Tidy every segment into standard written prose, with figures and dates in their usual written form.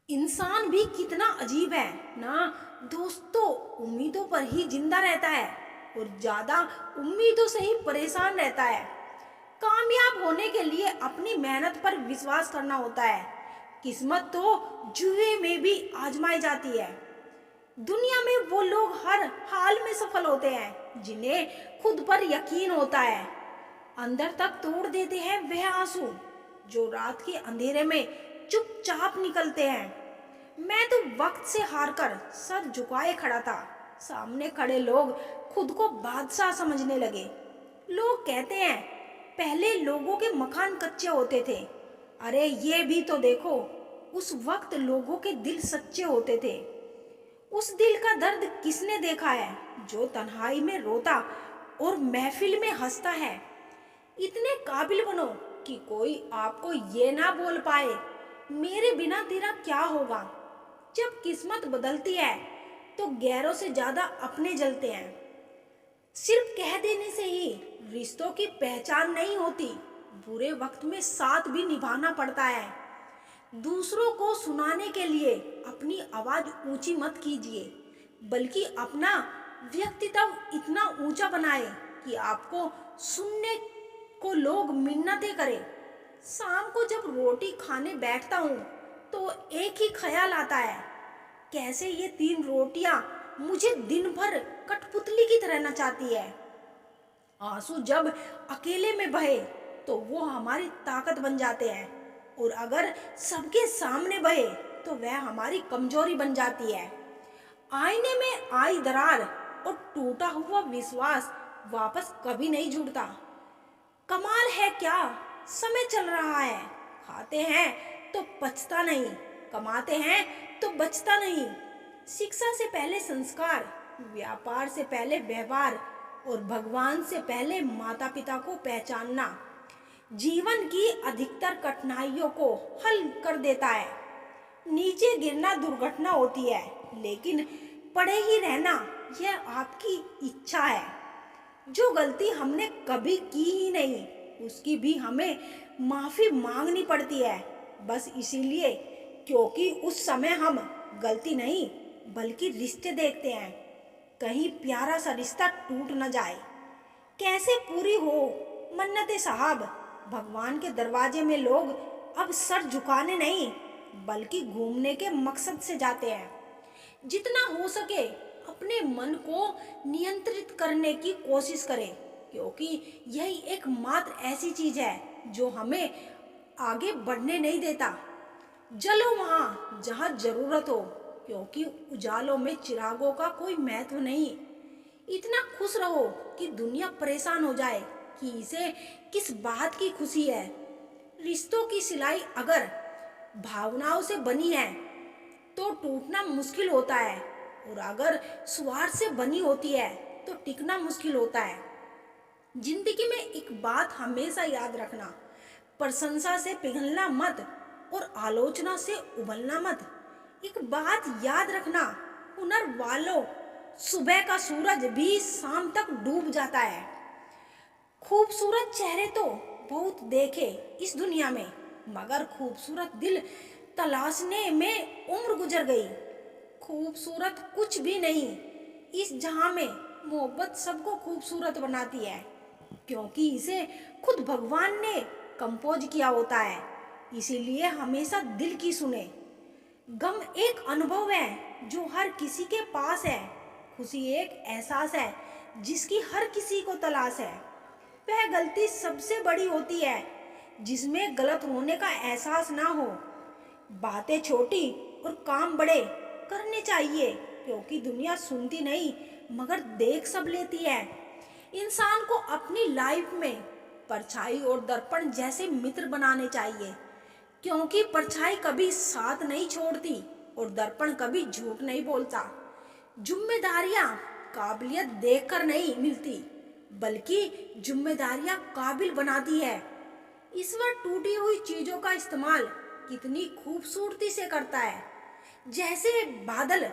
इंसान भी कितना अजीब है ना दोस्तों। उम्मीदों पर ही जिंदा रहता है और ज्यादा उम्मीदों से ही परेशान रहता है। कामयाब होने के लिए अपनी मेहनत पर विश्वास करना होता है। किस्मत तो जुए में भी आजमाई जाती है। दुनिया में वो लोग हर हाल में सफल होते हैं जिन्हें खुद पर यकीन होता है। अंदर तक तोड़ देते हैं वह आंसू जो रात के अंधेरे में चुपचाप निकलते हैं। मैं तो वक्त से हारकर सर झुकाए खड़ा था। सामने खड़े लोग खुद को बादशाह समझने लगे। लोग कहते हैं पहले लोगों के मकान कच्चे होते थे। अरे ये भी तो देखो, उस वक्त लोगों के दिल सच्चे होते थे। उस दिल का दर्द किसने देखा है जो तन्हाई में रोता और महफिल में हंसता है। इतने काबिल बनो कि कोई आपको ये ना बोल पाए मेरे बिना तेरा क्या होगा। जब किस्मत बदलती है तो गैरों से ज्यादा अपने जलते हैं। सिर्फ कह देने से ही रिश्तों की पहचान नहीं होती। बुरे वक्त में साथ भी निभाना पड़ता है। दूसरों को सुनाने के लिए अपनी आवाज ऊंची मत कीजिए, बल्कि अपना व्यक्तित्व इतना ऊंचा बनाए कि आपको सुनने को लोग मिन्नतें करें। शाम को जब रोटी खाने बैठता हूँ तो एक ही ख्याल आता है, कैसे ये 3 रोटियां मुझे दिन भर कठपुतली की तरह नचाती है। आंसू जब अकेले में बहे तो वो हमारी ताकत बन जाते हैं, और अगर सबके सामने बहे तो वह हमारी कमजोरी बन जाती है। आईने में आई दरार और टूटा हुआ विश्वास वापस कभी नहीं जुड़ता। कमाल है क्या, समय चल रहा है। खाते हैं तो पचता नहीं, कमाते हैं तो बचता नहीं। शिक्षा से पहले संस्कार, व्यापार से पहले व्यवहार और भगवान से पहले माता पिता को पहचानना जीवन की अधिकतर कठिनाइयों को हल कर देता है। नीचे गिरना दुर्घटना होती है, लेकिन पड़े ही रहना यह आपकी इच्छा है। जो गलती हमने कभी की ही नहीं उसकी भी हमें माफी मांगनी पड़ती है, बस इसीलिए क्योंकि उस समय हम गलती नहीं बल्कि रिश्ते देखते हैं। कहीं प्यारा सा रिश्ता टूट न जाए। कैसे पूरी हो मन्नतें साहब। भगवान के दरवाजे में लोग अब सर झुकाने नहीं बल्कि घूमने के मकसद से जाते हैं। जितना हो सके अपने मन को नियंत्रित करने की कोशिश करें, क्योंकि यही एकमात्र ऐसी चीज है जो हमें आगे बढ़ने नहीं देता। जलो वहां जहां जरूरत हो, क्योंकि उजालों में चिरागों का कोई महत्व नहीं। इतना खुश रहो कि दुनिया परेशान हो जाए कि इसे किस बात की खुशी है। रिश्तों की सिलाई अगर भावनाओं से बनी है तो टूटना मुश्किल होता है, और अगर स्वार्थ से बनी होती है तो टिकना मुश्किल होता है। जिंदगी में एक बात हमेशा याद रखना, प्रशंसा से पिघलना मत और आलोचना से उबलना मत। एक बात याद रखना, हुनर वालों सुबह का सूरज भी शाम तक डूब जाता है। खूबसूरत चेहरे तो बहुत देखे इस दुनिया में, मगर खूबसूरत दिल तलाशने में उम्र गुजर गई। खूबसूरत कुछ भी नहीं इस जहां में, मोहब्बत सबको खूबसूरत बनाती है, क्योंकि इसे खुद भगवान ने कंपोज किया होता है। इसीलिए हमेशा दिल की सुने। गम एक अनुभव है जो हर किसी के पास है। खुशी एक एहसास है जिसकी हर किसी को तलाश है। वह गलती सबसे बड़ी होती है जिसमें गलत होने का एहसास ना हो। बातें छोटी और काम बड़े करने चाहिए, क्योंकि दुनिया सुनती नहीं मगर देख सब लेती है। इंसान को अपनी लाइफ में परछाई और दर्पण जैसे मित्र बनाने चाहिए, क्योंकि परछाई कभी साथ नहीं छोड़ती और दर्पण कभी झूठ नहीं बोलता। जिम्मेदारियां काबिलियत देखकर नहीं मिलती बल्कि जिम्मेदारियां काबिल बनाती है। ईश्वर टूटी हुई चीजों का इस्तेमाल कितनी खूबसूरती से करता है। जैसे बादल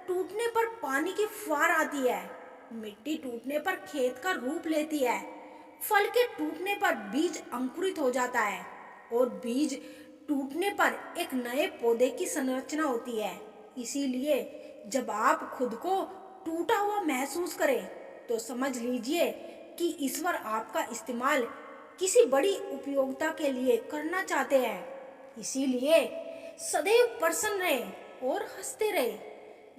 टूटने पर पानी की फुहार आती है, मिट्टी टूटने पर खेत का रूप लेती है, फल के टूटने पर बीज अंकुरित हो जाता है, और बीज टूटने पर एक नए पौधे की संरचना होती है। इसीलिए जब आप खुद को टूटा हुआ महसूस करें तो समझ लीजिए कि ईश्वर आपका इस्तेमाल किसी बड़ी उपयोगिता के लिए करना चाहते हैं। इसीलिए सदैव प्रसन्न रहे और हंसते रहे।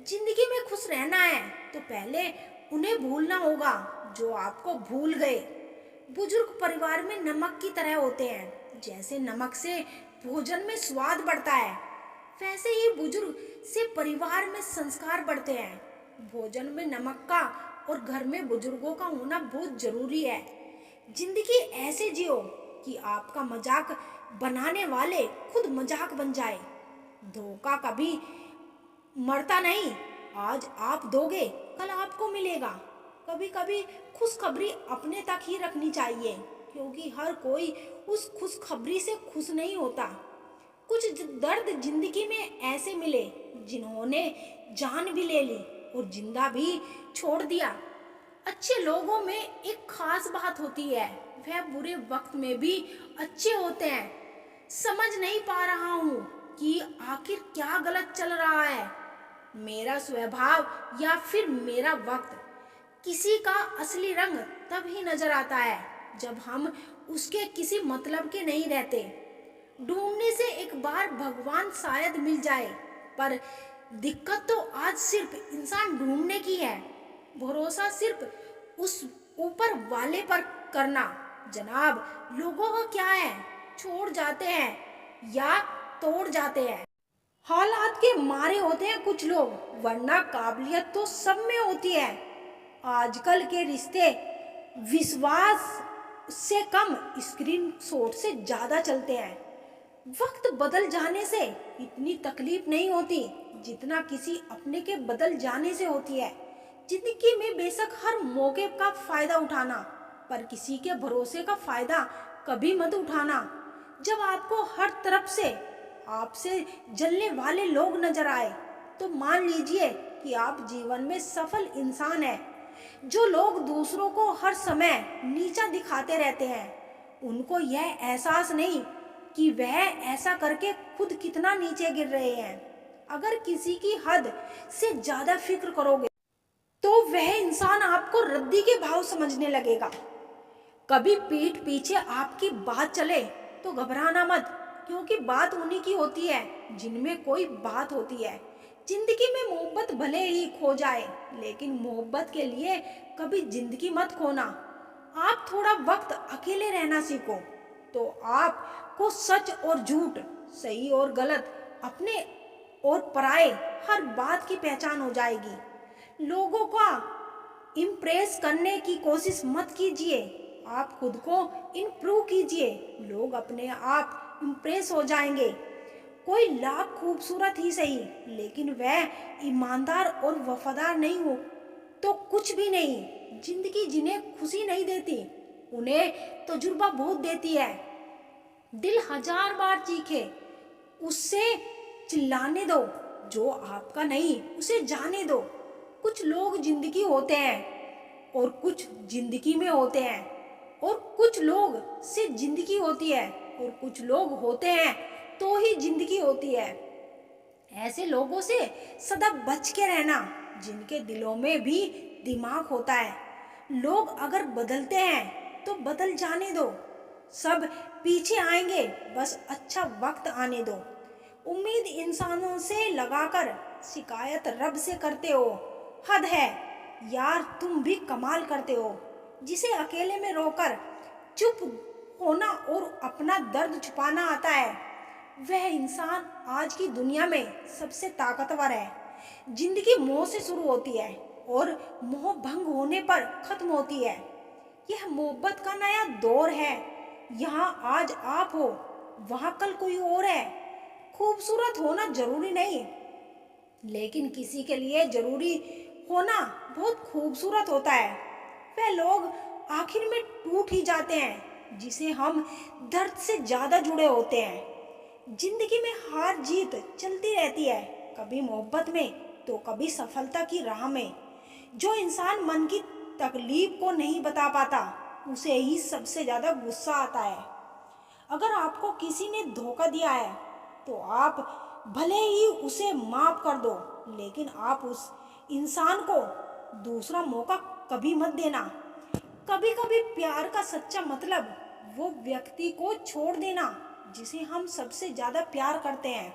जिंदगी में खुश रहना है तो पहले उन्हें भूलना होगा जो आपको भूल गए। बुजुर्ग परिवार में नमक की तरह होते हैं। जैसे नमक से भोजन में स्वाद बढ़ता है, वैसे ही बुजुर्ग से परिवार में संस्कार बढ़ते हैं। भोजन में नमक का और घर में बुजुर्गों का होना बहुत जरूरी है। जिंदगी ऐसे जियो कि आपका मजाक बनाने वाले खुद मजाक बन जाए। धोखा कभी मरता नहीं, आज आप दोगे कल आपको मिलेगा। कभी कभी खुशखबरी अपने तक ही रखनी चाहिए, क्योंकि हर कोई उस खुशखबरी से खुश नहीं होता। कुछ दर्द जिंदगी में ऐसे मिले जिन्होंने जान भी ले ली और जिंदा भी छोड़ दिया। अच्छे लोगों में एक खास बात होती है, वह बुरे वक्त में भी अच्छे होते हैं। समझ नहीं पा रहा हूँ कि आखिर क्या गलत चल रहा है, मेरा स्वभाव या फिर मेरा वक्त। किसी का असली रंग तब ही नजर आता है जब हम उसके किसी मतलब के नहीं रहते। ढूंढने से एक बार भगवान शायद मिल जाए, पर दिक्कत तो आज सिर्फ इंसान ढूंढने की है। भरोसा सिर्फ उस ऊपर वाले पर करना। जनाब, लोगों का क्या है, छोड़ जाते हैं या तोड़ जाते हैं। हालात के मारे होते हैं कुछ लोग, वरना काबिलियत तो सब में होती है। आजकल के रिश्ते विश्वास से कम स्क्रीन शॉट से ज्यादा चलते हैं। वक्त बदल जाने से इतनी तकलीफ नहीं होती जितना किसी अपने के बदल जाने से होती है। जिंदगी में बेशक हर मौके का फायदा उठाना, पर किसी के भरोसे का फायदा कभी मत उठाना। जब आपको हर तरफ से आपसे जलने वाले लोग नजर आए तो मान लीजिए कि आप जीवन में सफल इंसान हैं। जो लोग दूसरों को हर समय नीचा दिखाते रहते हैं, उनको यह एहसास नहीं कि वह ऐसा करके खुद कितना नीचे गिर रहे हैं। अगर किसी की हद से ज्यादा फिक्र करोगे तो वह इंसान आपको रद्दी के भाव समझने लगेगा। कभी पीठ पीछे आपकी बात चले तो घबराना मत, क्योंकि बात उन्हीं की होती है जिनमें कोई बात होती है। जिंदगी में मोहब्बत भले ही खो जाए, लेकिन मोहब्बत के लिए कभी जिंदगी मत खोना। आप थोड़ा वक्त अकेले रहना सीखो तो आपको सच और झूठ, सही और गलत, अपने और पराये हर बात की पहचान हो जाएगी। लोगों का इम्प्रेस करने की कोशिश मत कीजिए, आप खुद को इम्प्रूव कीजिए। लोग अपने आप इम्प्रेस हो जाएंगे। कोई लाख खूबसूरत ही सही, लेकिन वह ईमानदार और वफादार नहीं हो तो कुछ भी नहीं। जिंदगी जिन्हें खुशी नहीं देती उन्हें तजुर्बा बहुत देती है। दिल 1000 बार चीखे, उससे चिल्लाने दो। जो आपका नहीं उसे जाने दो। कुछ लोग जिंदगी होते हैं और कुछ जिंदगी में होते हैं, और कुछ लोग से जिंदगी होती है और कुछ लोग होते हैं तो ही जिंदगी होती है। ऐसे लोगों से सदा बच के रहना जिनके दिलों में भी दिमाग होता है। लोग अगर बदलते हैं तो बदल जाने दो, सब पीछे आएंगे, बस अच्छा वक्त आने दो। उम्मीद इंसानों से लगाकर शिकायत रब से करते हो, हद है यार, तुम भी कमाल करते हो। जिसे अकेले में रोकर चुप होना और अपना दर्द छुपाना आता है, वह इंसान आज की दुनिया में सबसे ताकतवर है। जिंदगी मोह से शुरू होती है और मोह भंग होने पर खत्म होती है। यह मोहब्बत का नया दौर है। यहाँ आज आप हो, वहाँ कल कोई और है। खूबसूरत होना जरूरी नहीं, लेकिन किसी के लिए जरूरी होना बहुत खूबसूरत होता है। वह लोग आखिर में टूट ही जाते हैं जिसे हम दर्द से ज्यादा जुड़े होते हैं। जिंदगी में हार जीत चलती रहती है, कभी मोहब्बत में तो कभी सफलता की राह में। जो इंसान मन की तकलीफ को नहीं बता पाता उसे ही सबसे ज्यादा गुस्सा आता है। अगर आपको किसी ने धोखा दिया है तो आप भले ही उसे माफ कर दो, लेकिन आप उस इंसान को दूसरा मौका कभी मत देना। कभी कभी प्यार का सच्चा मतलब वो व्यक्ति को छोड़ देना जिसे हम सबसे ज़्यादा प्यार करते हैं।